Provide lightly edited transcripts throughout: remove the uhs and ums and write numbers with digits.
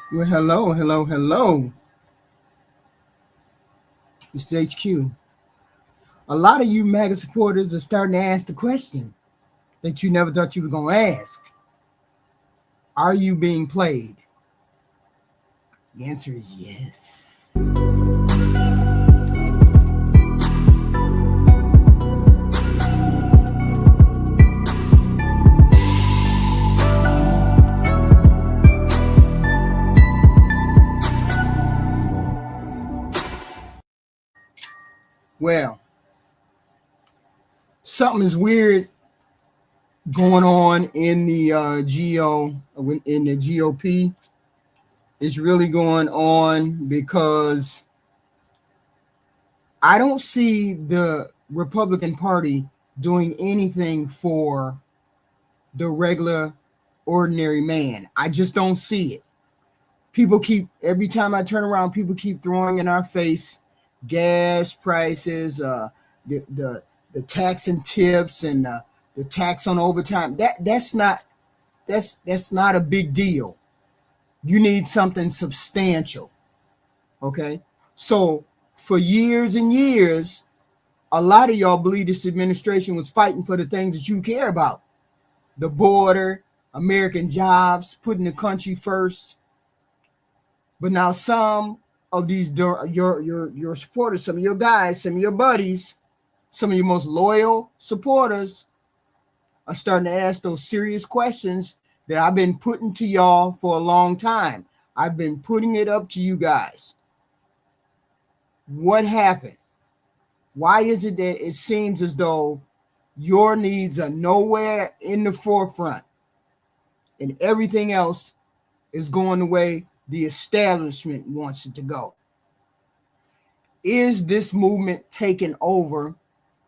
Well, hello, hello, hello. It's HQ. A lot of you MAGA supporters are starting to ask the question that you never thought you were going to ask. Are you being played? The answer is yes. Well, something is weird going on in the GOP. It's really going on because I don't see the Republican Party doing anything for the regular, ordinary man. I just don't see it. People keep, every time I turn around, people keep throwing in our face gas prices, the tax and tips, and the tax on overtime. That's not a big deal. You need something substantial. Okay, so for years and years, a lot of y'all believe this administration was fighting for the things that you care about: the border, American jobs, putting the country first. But now some of these your supporters, some of your guys, some of your buddies, some of your most loyal supporters are starting to ask those serious questions that I've been putting to y'all for a long time. I've been putting it up to you guys. What happened? Why is it that it seems as though your needs are nowhere in the forefront and everything else is going the way the establishment wants it to go? Is this movement taken over,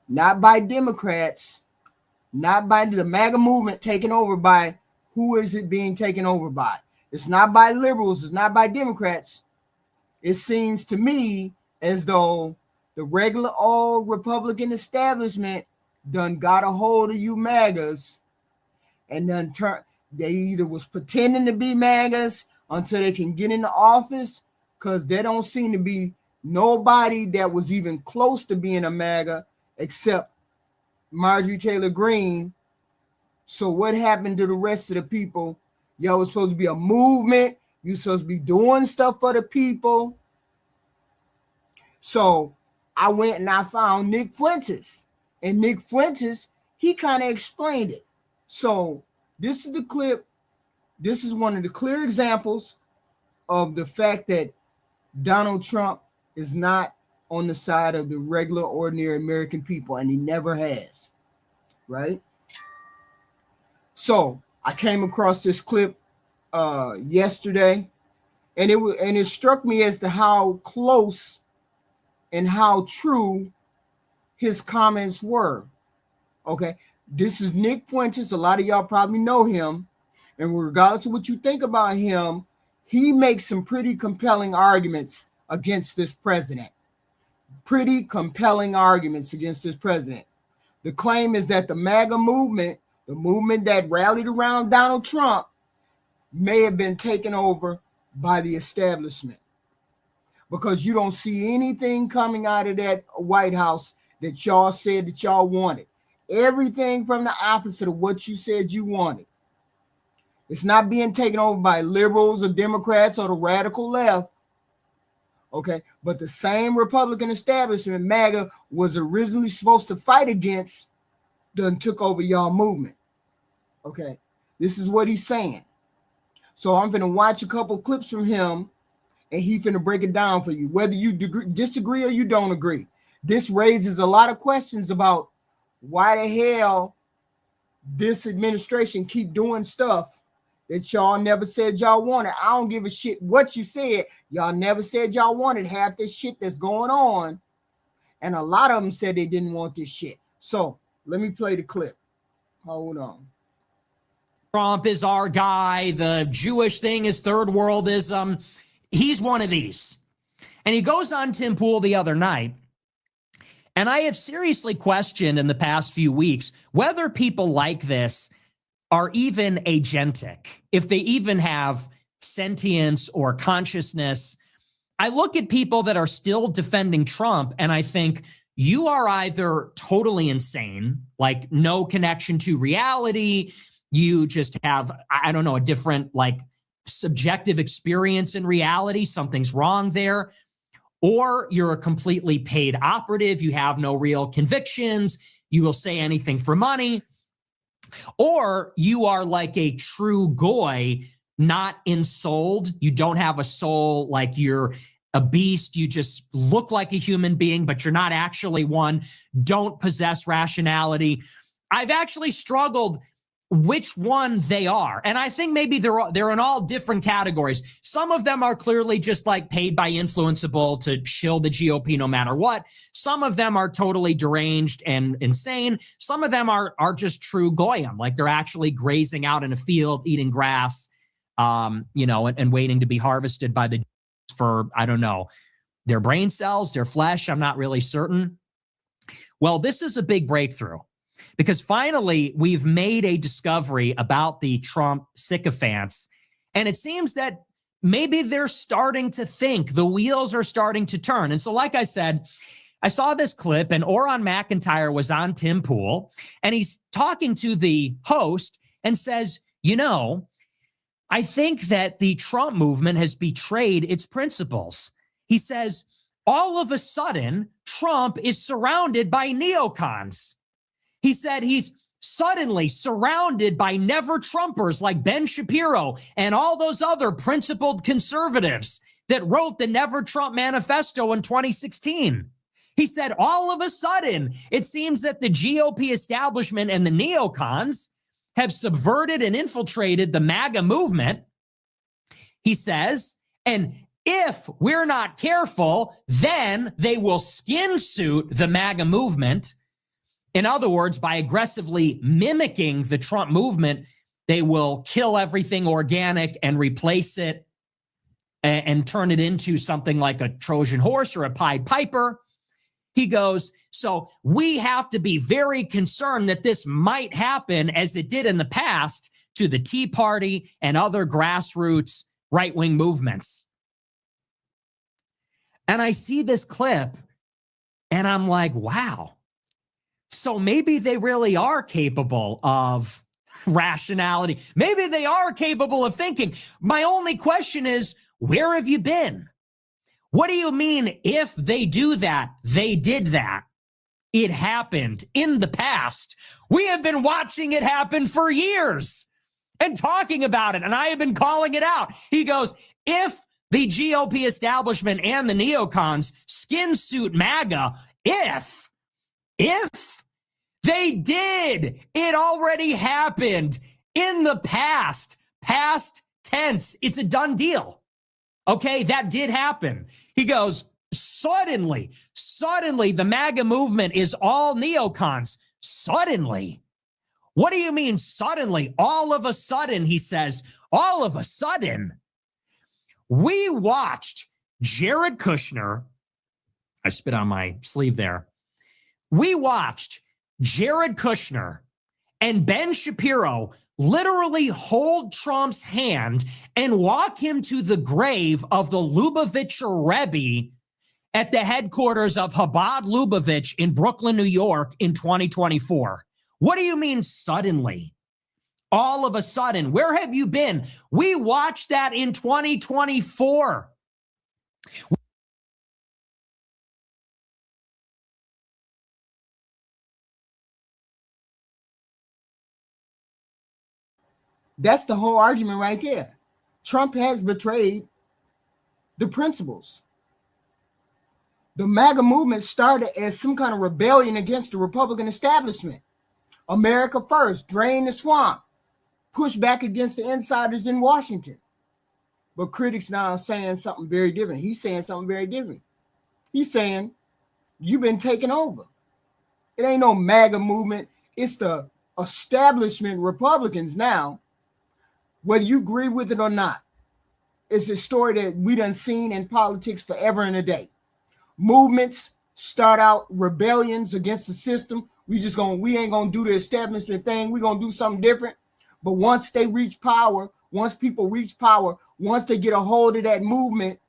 not by Democrats, not by the MAGA movement, taken over by who is it being taken over by? It's not by liberals, it's not by Democrats. It seems to me as though the regular old Republican establishment done got a hold of you MAGAs and done they either was pretending to be MAGAs until they can get into office, because there don't seem to be nobody that was even close to being a MAGA except Marjorie Taylor Greene. So what happened to the rest of the people? Y'all was supposed to be a movement. You supposed to be doing stuff for the people. So I went and I found Nick Fuentes. And Nick Fuentes, he kind of explained it. So this is the clip. This is one of the clear examples of the fact that Donald Trump is not on the side of the regular, ordinary American people, and he never has, right? So I came across this clip yesterday, and it struck me as to how close and how true his comments were. Okay, this is Nick Fuentes. A lot of y'all probably know him, and regardless of what you think about him, he makes some pretty compelling arguments against this president. Pretty compelling arguments against this president. The claim is that the MAGA movement, the movement that rallied around Donald Trump, may have been taken over by the establishment, because you don't see anything coming out of that White House that y'all said that y'all wanted. Everything from the opposite of what you said you wanted. It's not being taken over by liberals or Democrats or the radical left. Okay, but the same Republican establishment MAGA was originally supposed to fight against done took over y'all movement. Okay, this is what he's saying. So I'm going to watch a couple clips from him, and he's going to break it down for you, whether you disagree or you don't agree. This raises a lot of questions about why the hell this administration keep doing stuff that y'all never said y'all wanted. I don't give a shit what you said. Y'all never said y'all wanted half this shit that's going on. And a lot of them said they didn't want this shit. So let me play the clip. Hold on. Trump is our guy. The Jewish thing is third worldism. He's one of these. And he goes on Tim Pool the other night. And I have seriously questioned in the past few weeks whether people like this are even agentic, if they even have sentience or consciousness. I look at people that are still defending Trump and I think you are either totally insane, like no connection to reality. You just have, I don't know, a different like subjective experience in reality. Something's wrong there. Or you're a completely paid operative. You have no real convictions. You will say anything for money. Or you are like a true goy, not ensouled. You don't have a soul, like you're a beast. You just look like a human being, but you're not actually one. Don't possess rationality. I've actually struggled which one they are. And I think maybe they're in all different categories. Some of them are clearly just like paid by influenceable to shill the GOP no matter what. Some of them are totally deranged and insane. Some of them are just true goyim, like they're actually grazing out in a field, eating grass, and waiting to be harvested by the for, I don't know, their brain cells, their flesh. I'm not really certain. Well, this is a big breakthrough. Because finally, we've made a discovery about the Trump sycophants. And it seems that maybe they're starting to think, the wheels are starting to turn. And so, like I said, I saw this clip and Oron McIntyre was on Tim Pool and he's talking to the host and says, I think that the Trump movement has betrayed its principles. He says, all of a sudden, Trump is surrounded by neocons. He said he's suddenly surrounded by never-Trumpers like Ben Shapiro and all those other principled conservatives that wrote the Never Trump Manifesto in 2016. He said all of a sudden, it seems that the GOP establishment and the neocons have subverted and infiltrated the MAGA movement. He says, and if we're not careful, then they will skin suit the MAGA movement. In other words, by aggressively mimicking the Trump movement, they will kill everything organic and replace it and turn it into something like a Trojan horse or a Pied Piper. He goes, so we have to be very concerned that this might happen as it did in the past to the Tea Party and other grassroots right-wing movements. And I see this clip and I'm like, wow. So maybe they really are capable of rationality. Maybe they are capable of thinking. My only question is, where have you been? What do you mean if they do that, they did that? It happened in the past. We have been watching it happen for years and talking about it, and I have been calling it out. He goes, if the GOP establishment and the neocons skin suit MAGA, if they did, it already happened in the past tense. It's a done deal. Okay, that did happen. He goes, suddenly, the MAGA movement is all neocons. Suddenly. What do you mean suddenly? All of a sudden, he says, all of a sudden. We watched Jared Kushner. I spit on my sleeve there. We watched Jared Kushner and Ben Shapiro literally hold Trump's hand and walk him to the grave of the Lubavitcher Rebbe at the headquarters of Chabad Lubavitch in Brooklyn, New York in 2024. What do you mean suddenly? All of a sudden, where have you been? We watched that in 2024. That's the whole argument right there. Trump has betrayed the principles. The MAGA movement started as some kind of rebellion against the Republican establishment. America first, drain the swamp, push back against the insiders in Washington. But critics now are saying something very different. He's saying something very different. He's saying, you've been taken over. It ain't no MAGA movement. It's the establishment Republicans now, whether you agree with it or not. It's a story that we done seen in politics forever and a day. Movements start out rebellions against the system. We ain't gonna do the establishment thing. We're gonna do something different. But once they reach power once people reach power, once they get a hold of that movement,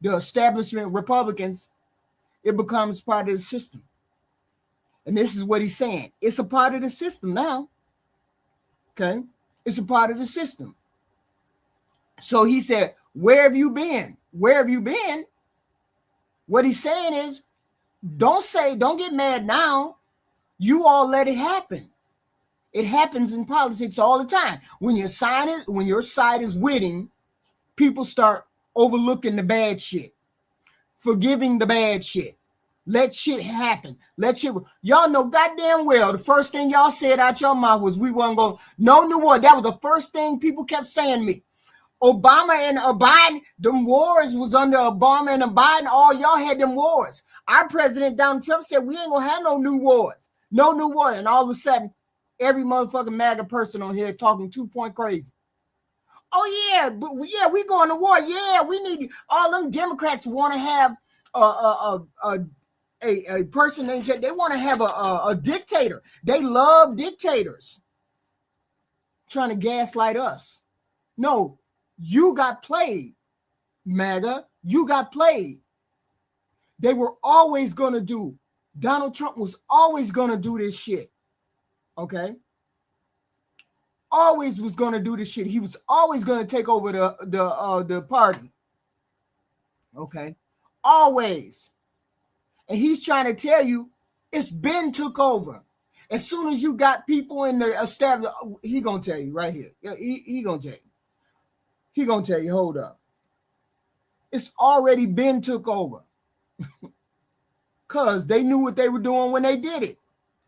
the establishment Republicans, it becomes part of the system. And this is what he's saying. It's a part of the system now. Okay? It's a part of the system. So he said, where have you been? Where have you been? What he's saying is, don't get mad now. You all let it happen. It happens in politics all the time. When your side is winning, people start overlooking the bad shit, forgiving the bad shit. Let shit happen. Y'all know goddamn well the first thing y'all said out your mouth was we wasn't going no new war. That was the first thing people kept saying to me. Obama and Biden, them wars was under Obama and Biden. All y'all had them wars. Our president Donald Trump said we ain't gonna have no new wars. No new war. And all of a sudden, every motherfucking MAGA person on here talking 2-point crazy. Oh yeah, but yeah, we going to war. Yeah, we need all them Democrats want to have a person named they want to have a dictator. They love dictators. Trying to gaslight us. No, you got played, MAGA. You got played. They were always going to do. Donald Trump was always going to do this shit. Okay? Always was going to do this shit. He was always going to take over the party. Okay? Always. And he's trying to tell you it's been took over. As soon as you got people in the established, he going to tell you right here. He going to tell you. He going to tell you, hold up. It's already been took over. Because they knew what they were doing when they did it.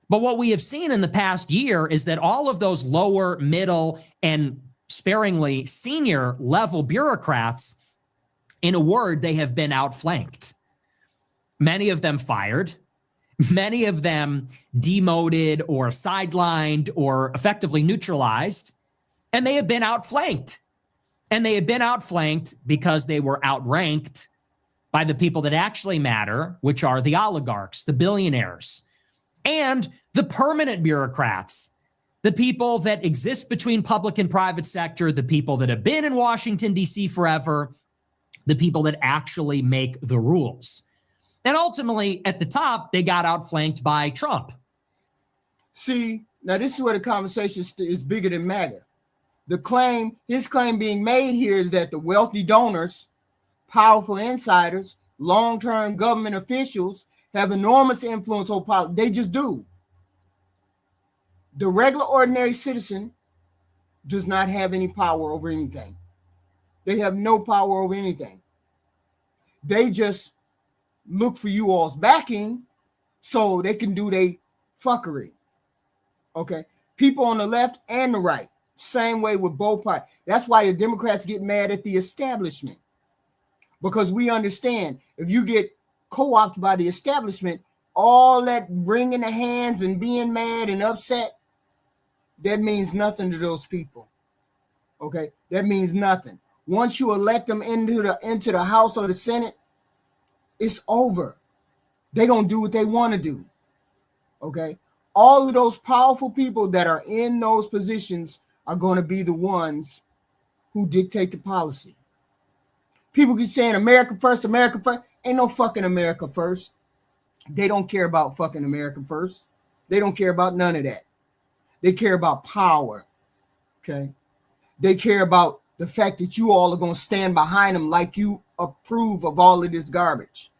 But what we have seen in the past year is that all of those lower, middle, and sparingly senior level bureaucrats, in a word, they have been outflanked. Many of them fired, many of them demoted or sidelined or effectively neutralized, and they have been outflanked. And they have been outflanked because they were outranked by the people that actually matter, which are the oligarchs, the billionaires, and the permanent bureaucrats, the people that exist between public and private sector, the people that have been in Washington, D.C. forever, the people that actually make the rules. And ultimately, at the top, they got outflanked by Trump. See, now this is where the conversation is bigger than MAGA. His claim being made here is that the wealthy donors, powerful insiders, long-term government officials have enormous influence on politics. They just do. The regular, ordinary citizen does not have any power over anything. They have no power over anything. They just look for you all's backing so they can do their fuckery. Okay? People on the left and the right, same way with both parties. That's why the Democrats get mad at the establishment. Because we understand if you get co-opted by the establishment, all that wringing the hands and being mad and upset, that means nothing to those people. Okay? That means nothing. Once you elect them into the House or the Senate, it's over. They're going to do what they want to do. Okay? All of those powerful people that are in those positions are going to be the ones who dictate the policy. People keep saying America first, America first. Ain't no fucking America first. They don't care about fucking America first. They don't care about none of that. They care about power. Okay? They care about the fact that you all are going to stand behind them like you approve of all of this garbage.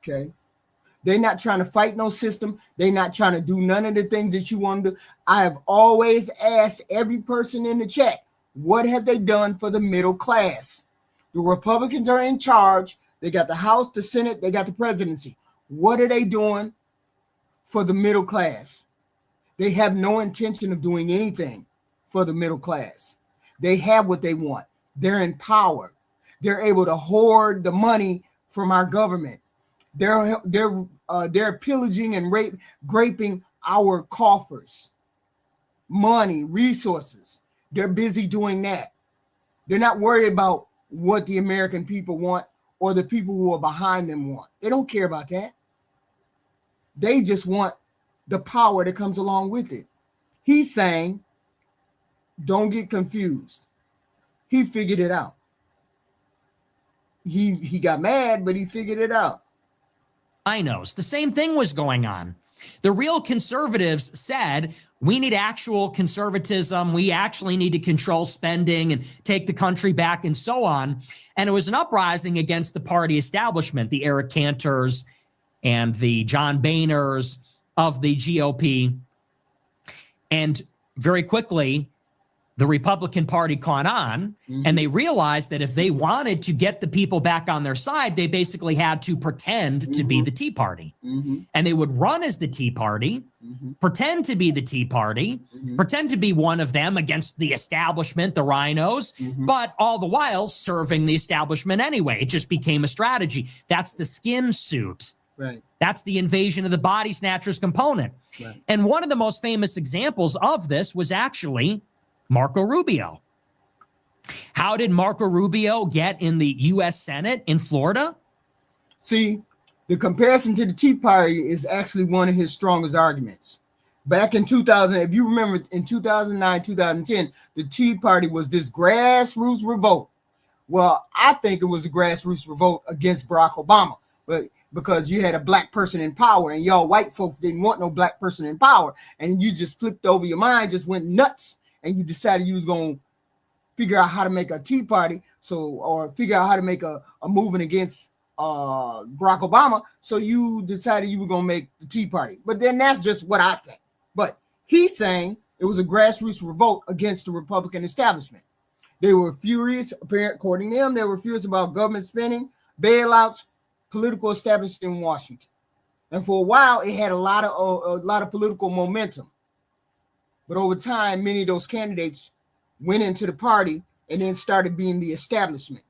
Okay? They're not trying to fight no system. They're not trying to do none of the things that you want to do. I have always asked every person in the chat, what have they done for the middle class? The Republicans are in charge. They got the House, the Senate, they got the presidency. What are they doing for the middle class? They have no intention of doing anything for the middle class. They have what they want. They're in power. They're able to hoard the money from our government. They're pillaging and graping our coffers, money, resources. They're busy doing that. They're not worried about what the American people want or the people who are behind them want. They don't care about that. They just want the power that comes along with it. He's saying, don't get confused. He figured it out. He got mad, but he figured it out. I know. The same thing was going on. The real conservatives said, we need actual conservatism. We actually need to control spending and take the country back and so on. And it was an uprising against the party establishment, the Eric Cantors and the John Boehners of the GOP. And very quickly, the Republican Party caught on, and they realized that if they wanted to get the people back on their side, they basically had to pretend to be the Tea Party. And they would run as the Tea Party, pretend to be the Tea Party, pretend to be one of them against the establishment, the rhinos, but all the while serving the establishment anyway. It just became a strategy. That's the skin suit. Right. That's the invasion of the body snatchers component. Right. And one of the most famous examples of this was actually Marco Rubio. How did Marco Rubio get in the U.S. Senate in Florida? See, the comparison to the Tea Party is actually one of his strongest arguments. Back in 2000, if you remember, in 2009, 2010, the Tea Party was this grassroots revolt. Well, I think it was a grassroots revolt against Barack Obama, but because you had a black person in power and y'all white folks didn't want no black person in power, and you just flipped over your mind, just went nuts, and you decided you was going to figure out how to make a Tea Party, or figure out how to make a movement against Barack Obama. So you decided you were going to make the Tea Party. But then that's just what I think. But he's saying it was a grassroots revolt against the Republican establishment. They were furious, according to them, they were furious about government spending, bailouts, political establishment in Washington. And for a while, it had a lot of political momentum. But over time, many of those candidates went into the party and then started being the establishment.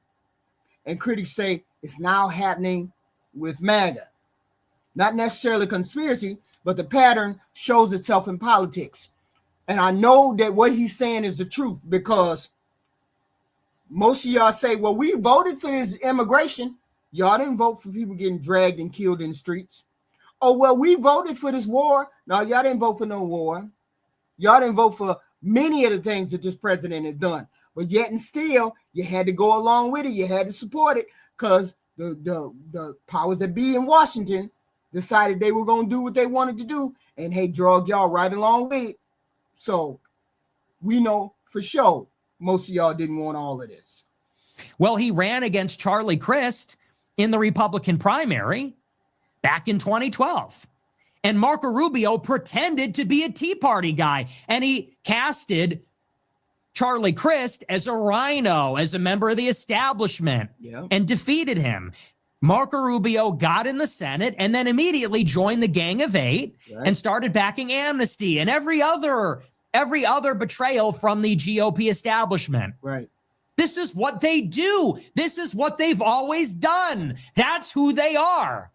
And critics say it's now happening with MAGA. Not necessarily conspiracy, but the pattern shows itself in politics. And I know that what he's saying is the truth, because most of y'all say, well, we voted for this immigration. Y'all didn't vote for people getting dragged and killed in the streets. Oh, well, we voted for this war. No, y'all didn't vote for no war. Y'all didn't vote for many of the things that this president has done. But yet and still, you had to go along with it. You had to support it because the powers that be in Washington decided they were going to do what they wanted to do, and hey, drug y'all right along with it. So we know for sure most of y'all didn't want all of this. Well, he ran against Charlie Crist in the Republican primary back in 2012. And Marco Rubio pretended to be a Tea Party guy, and he casted Charlie Crist as a rhino, as a member of the establishment, and defeated him. Marco Rubio got in the Senate and then immediately joined the Gang of Eight and started backing amnesty and every other betrayal from the GOP establishment. Right. This is what they do. This is what they've always done. That's who they are.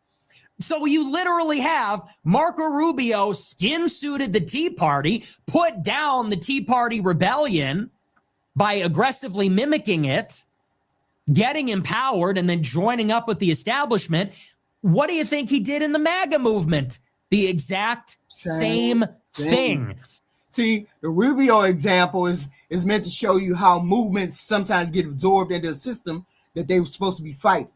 So you literally have Marco Rubio skin-suited the Tea Party, put down the Tea Party rebellion by aggressively mimicking it, getting empowered, and then joining up with the establishment. What do you think he did in the MAGA movement? The exact same thing. See, the Rubio example is meant to show you how movements sometimes get absorbed into a system that they were supposed to be fighting.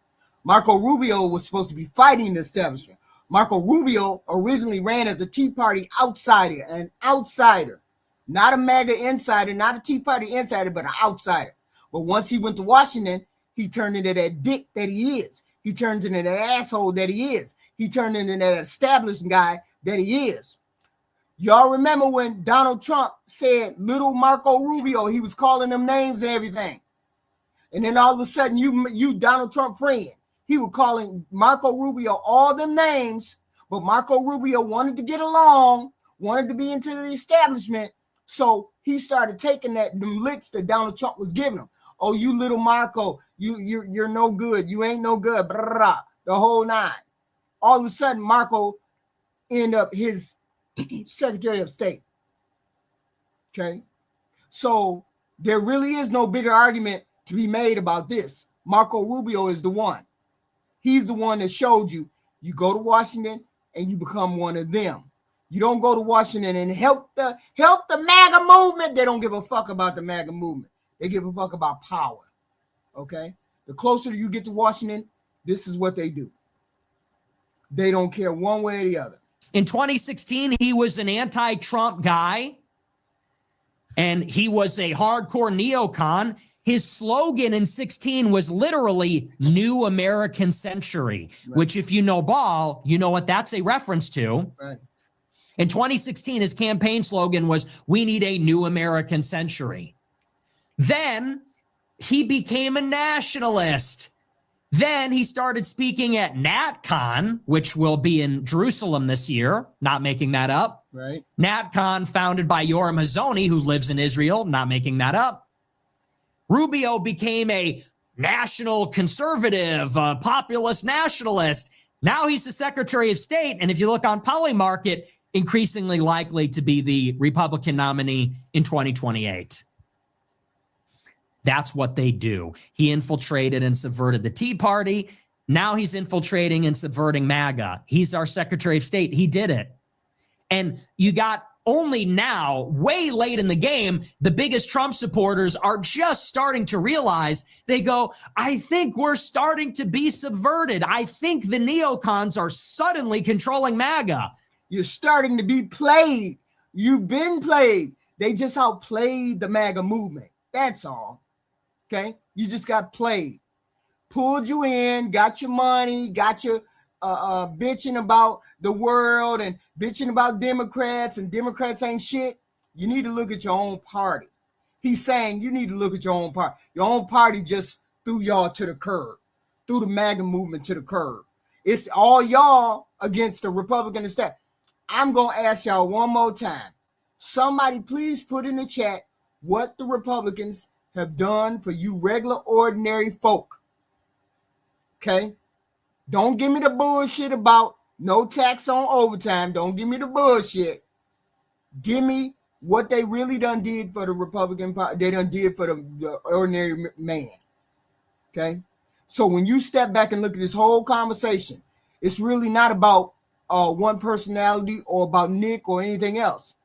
Marco Rubio was supposed to be fighting the establishment. Marco Rubio originally ran as a Tea Party outsider, an outsider, not a MAGA insider, not a Tea Party insider, but an outsider. But once he went to Washington, he turned into that dick that he is. He turned into that asshole that he is. He turned into that established guy that he is. Y'all remember when Donald Trump said little Marco Rubio, he was calling them names and everything. And then all of a sudden, you Donald Trump friend, he was calling Marco Rubio all them names, but Marco Rubio wanted to get along, wanted to be into the establishment. So he started taking them licks that Donald Trump was giving him. Oh, you little Marco, you're no good. You ain't no good. Blah, blah, blah, the whole nine. All of a sudden, Marco ended up his Secretary of State. Okay. So there really is no bigger argument to be made about this. Marco Rubio is the one. He's the one that showed you go to Washington and you become one of them. You don't go to Washington and help the MAGA movement. They don't give a fuck about the MAGA movement. They give a fuck about power. Okay? The closer you get to Washington, this is what they do. They don't care one way or the other. In 2016, he was an anti-Trump guy, and he was a hardcore neocon. His slogan in 16 was literally New American Century, right. Which if you know ball, you know what that's a reference to. Right. In 2016, his campaign slogan was, we need a new American century. Then he became a nationalist. Then he started speaking at NatCon, which will be in Jerusalem this year. Not making that up. Right. NatCon, founded by Yoram Hazony, who lives in Israel. Not making that up. Rubio became a national conservative, populist nationalist. Now he's the Secretary of State. And if you look on Polymarket, increasingly likely to be the Republican nominee in 2028. That's what they do. He infiltrated and subverted the Tea Party. Now he's infiltrating and subverting MAGA. He's our Secretary of State. He did it. And you got only now, way late in the game, the biggest Trump supporters are just starting to realize, they go, I think we're starting to be subverted. I think the neocons are suddenly controlling MAGA. You're starting to be played. You've been played. They just outplayed the MAGA movement. That's all. Okay? You just got played. Pulled you in, got your money, got your bitching about the world and bitching about Democrats, and Democrats ain't shit. You need to look at your own party. He's saying you need to look at your own party. Your own party just threw y'all to the curb, threw the MAGA movement to the curb. It's all y'all against the Republican establishment. I'm going to ask y'all one more time. Somebody please put in the chat what the Republicans have done for you regular, ordinary folk. Okay? Don't give me the bullshit about no tax on overtime. Don't give me the bullshit. Give me what they really done did for the Republican Party. They done did for the ordinary man. Okay? So when you step back and look at this whole conversation, it's really not about one personality or about Nick or anything else.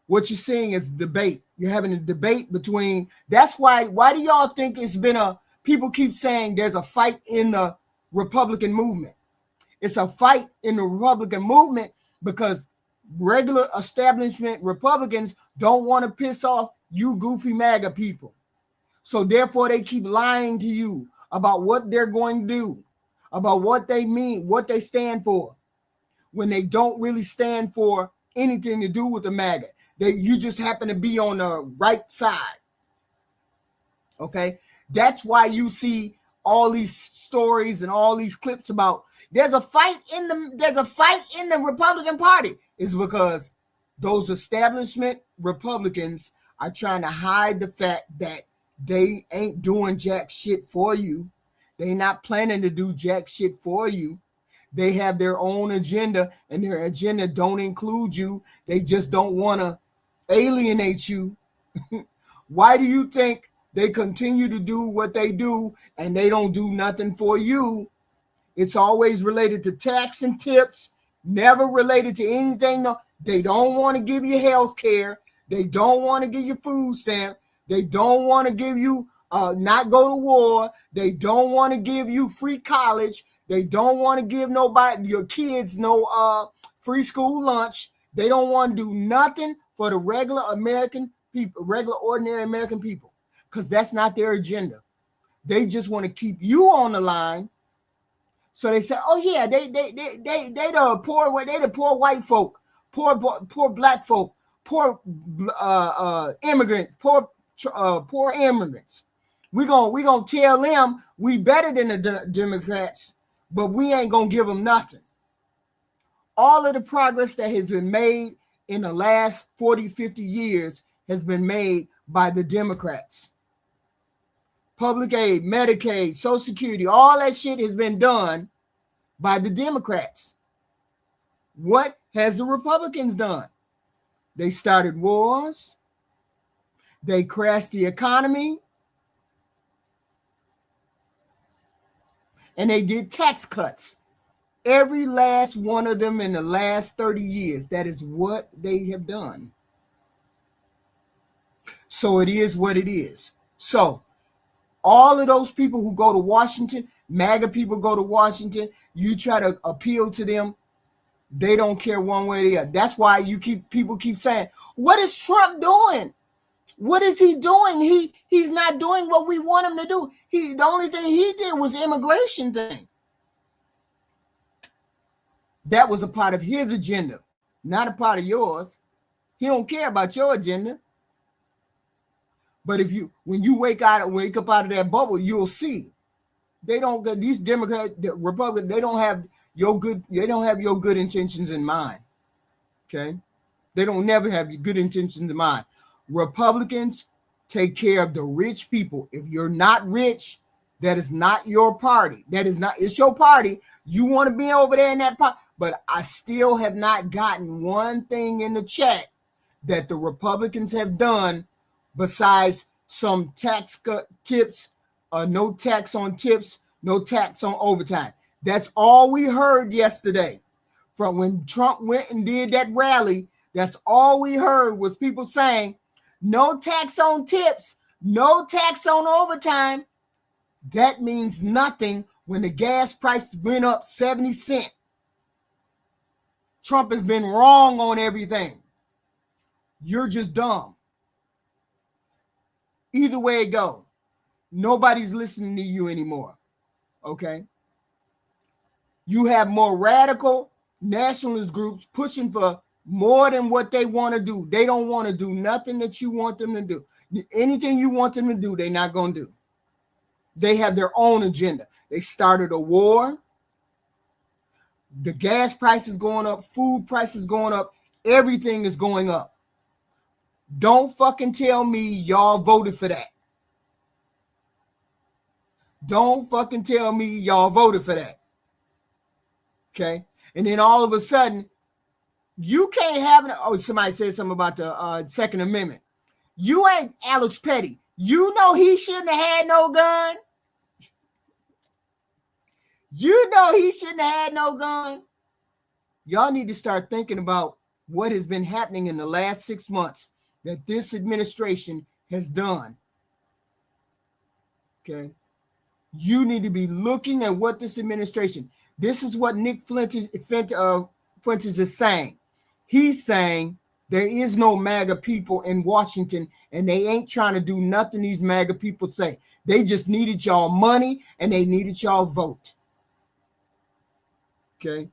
What you're seeing is debate. You're having a debate between, that's why do y'all think it's been people keep saying there's a fight in the Republican movement? It's a fight in the Republican movement because regular establishment Republicans don't want to piss off you goofy MAGA people. So therefore they keep lying to you about what they're going to do, about what they mean, what they stand for, when they don't really stand for anything to do with the MAGA. You just happen to be on the right side. Okay? That's why you see all these stories and all these clips about there's a fight in the Republican Party. It's because those establishment Republicans are trying to hide the fact that they ain't doing jack shit for you. They not planning to do jack shit for you. They have their own agenda, and their agenda don't include you. They just don't want to alienate you. Why do you think they continue to do what they do and they don't do nothing for you? It's always related to tax and tips, never related to anything. No, they don't want to give you health care. They don't want to give you food stamp. They don't want to give you not go to war. They don't want to give you free college. They don't want to give your kids no free school lunch. They don't want to do nothing for the regular American people, regular ordinary American people, because that's not their agenda. They just want to keep you on the line. So they say, oh yeah, they the poor white folk, poor black folk, poor immigrants, poor immigrants. We gonna tell them we better than the Democrats, but we ain't gonna give them nothing. All of the progress that has been made in the last 40, 50 years has been made by the Democrats. Public aid, Medicaid, Social Security, all that shit has been done by the Democrats. What has the Republicans done? They started wars. They crashed the economy. And they did tax cuts. Every last one of them in the last 30 years. That is what they have done. So it is what it is. So all of those people who go to Washington, MAGA people go to Washington, you try to appeal to them, they don't care one way or the other. That's why people keep saying, what is Trump doing? What is he doing? He's not doing what we want him to do. The only thing he did was immigration thing. That was a part of his agenda, not a part of yours. He don't care about your agenda. But when you wake up out of that bubble, you'll see these Democrats, the Republicans, they don't have your good intentions in mind. Okay? They don't never have your good intentions in mind. Republicans take care of the rich people. If you're not rich, that is not your party. It's your party. You want to be over there in that party. But I still have not gotten one thing in the chat that the Republicans have done besides some tax cut tips, no tax on tips, no tax on overtime. That's all we heard yesterday. From when Trump went and did that rally, that's all we heard was people saying, no tax on tips, no tax on overtime. That means nothing when the gas price went up 70 cents. Trump has been wrong on everything. You're just dumb. Either way it go, nobody's listening to you anymore. Okay? You have more radical nationalist groups pushing for more than what they want to do. They don't want to do nothing that you want them to do. Anything you want them to do, they're not going to do. They have their own agenda. They started a war. The gas price is going up. Food prices going up. Everything is going up. Don't fucking tell me y'all voted for that. Don't fucking tell me y'all voted for that. Okay? And then all of a sudden, you can't have somebody said something about the Second Amendment. You ain't Alex Petty. You know he shouldn't have had no gun. You know he shouldn't have had no gun. Y'all need to start thinking about what has been happening in the last 6 months that this administration has done. Okay? You need to be looking at what this administration, this is what Nick Fuentes is saying. He's saying there is no MAGA people in Washington and they ain't trying to do nothing these MAGA people say. They just needed y'all money and they needed y'all vote. Okay?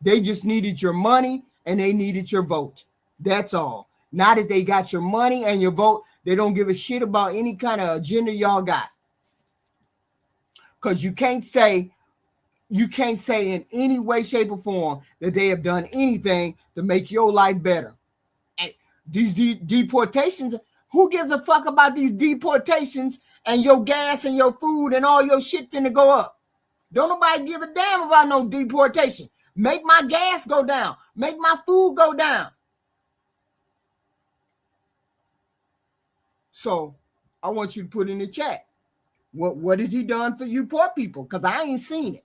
They just needed your money and they needed your vote. That's all. Now that they got your money and your vote, they don't give a shit about any kind of agenda y'all got. Because you can't say in any way, shape, or form that they have done anything to make your life better. And these deportations, who gives a fuck about these deportations and your gas and your food and all your shit finna go up? Don't nobody give a damn about no deportation. Make my gas go down. Make my food go down. So I want you to put in the chat. What has he done for you poor people? Because I ain't seen it.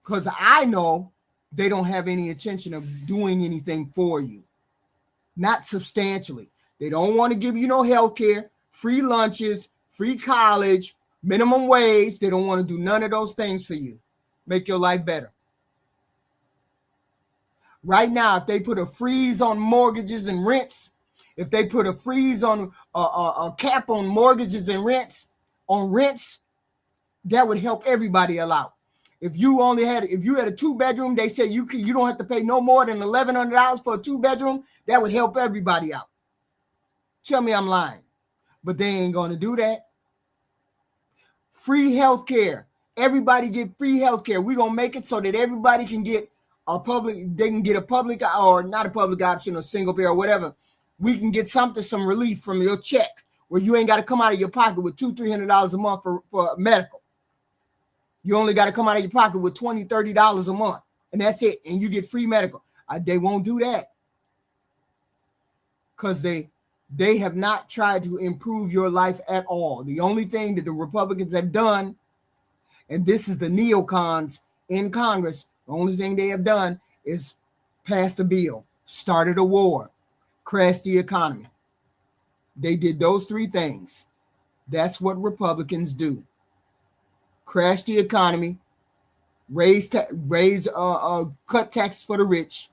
Because I know they don't have any intention of doing anything for you. Not substantially. They don't want to give you no health care, free lunches, free college, minimum wage. They don't want to do none of those things for you. Make your life better. Right now, if they put a freeze on mortgages and rents, if they put a freeze on a cap on mortgages and rents, that would help everybody out. If you had a 2-bedroom, they said you don't have to pay no more than $1,100 for a 2-bedroom. That would help everybody out. Tell me I'm lying, but they ain't going to do that. Free health care. Everybody get free health care. We're going to make it so that everybody can get a public or not a public option or single payer or whatever. We can get some relief from your check where you ain't got to come out of your pocket with $200-$300 a month for medical. You only got to come out of your pocket with $20-$30 a month, and that's it. And you get free medical. They won't do that because they have not tried to improve your life at all. The only thing that the Republicans have done, and this is the neocons in Congress, the only thing they have done is pass the bill, started a war, crashed the economy. They did those three things. That's what Republicans do. Crash the economy, cut taxes for the rich,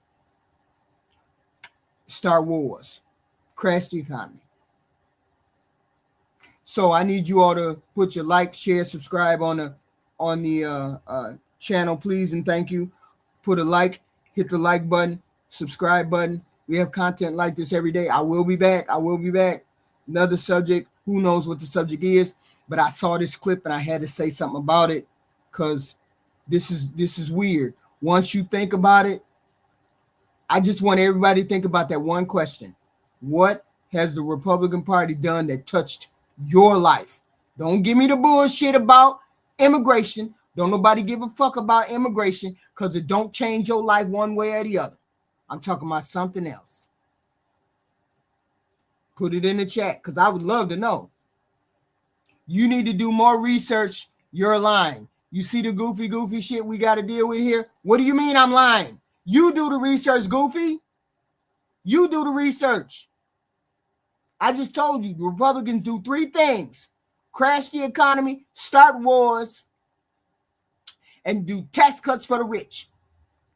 start wars, crash the economy. So I need you all to put your like, share, subscribe on the channel, please, and thank you. Put a like, hit the like button, subscribe button. We have content like this every day. I will be back. Another subject. Who knows what the subject is? But I saw this clip and I had to say something about it because this is weird. Once you think about it, I just want everybody to think about that one question. What has the Republican Party done that touched your life? Don't give me the bullshit about immigration. Don't nobody give a fuck about immigration because it don't change your life one way or the other. I'm talking about something else. Put it in the chat because I would love to know. You need to do more research. You're lying. You see the goofy shit we got to deal with here? What do you mean I'm lying? You do the research, Goofy. You do the research. I just told you, the Republicans do three things. Crash the economy, start wars, and do tax cuts for the rich.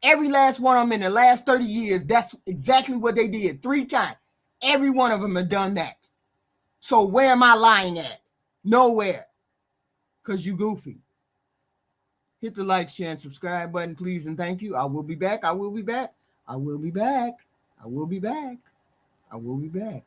Every last one of them in the last 30 years, that's exactly what they did 3 times. Every one of them have done that. So where am I lying at? Nowhere. Because you goofy. Hit the like, share, and subscribe button, please, and thank you. I will be back. I will be back. I will be back. I will be back. I will be back.